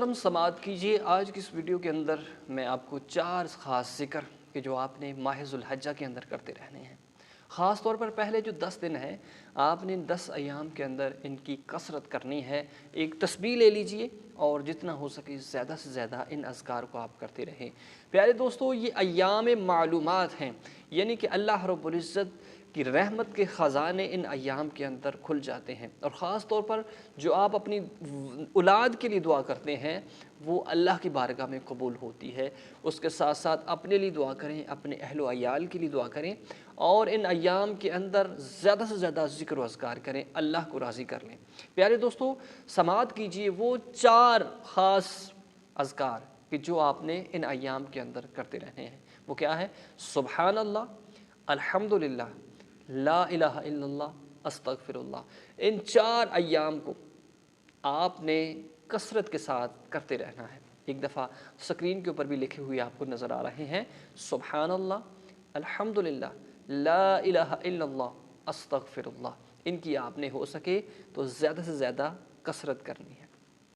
محترم समाअत कीजिए। आज की इस वीडियो के अंदर मैं आपको 4 ख़ास ज़िक्र कि जो आपने माह ज़ुल्हिज्जा के अंदर करते रहने हैं। ख़ास तौर पर पहले जो 10 दिन हैं आपने इन 10 अय्याम के अंदर इनकी कसरत करनी है। एक तस्बीह ले लीजिए और जितना हो सके ज़्यादा से ज़्यादा इन अज़कार को आप करते रहें। प्यारे दोस्तों, ये अय्याम मालूमात हैं, यानी कि अल्लाह रब्बुल इज़्ज़त कि रहमत के ख़ज़ाने इन अय्याम के अंदर खुल जाते हैं। और ख़ास तौर पर जो आप अपनी औलाद के लिए दुआ करते हैं वो अल्लाह की बारगाह में कबूल होती है। उसके साथ साथ अपने लिए दुआ करें, अपने अहल व अयाल के लिए दुआ करें और इन अय्याम के अंदर ज़्यादा से ज़्यादा ज़िक्र व अज़कार करें, अल्लाह को राज़ी कर लें। प्यारे दोस्तों, समाअत कीजिए वो 4 ख़ास अज़कार कि जो आपने इन अय्याम के अंदर करते रहने हैं। वो क्या है? सुबहान अल्लाह, अल्हम्दुलिल्लाह, ला इलाहा इल्लल्लाह, अस्तगफिरुल्लाह। इन 4 अय्याम को आपने कसरत के साथ करते रहना है। एक दफ़ा स्क्रीन के ऊपर भी लिखे हुए आपको नज़र आ रहे हैं, सुबहानल्लाह, अल्हम्दुलिल्लाह, ला इलाहा इल्लल्लाह, अस्तगफिरुल्लाह। इनकी आपने हो सके तो ज़्यादा से ज़्यादा कसरत करनी है।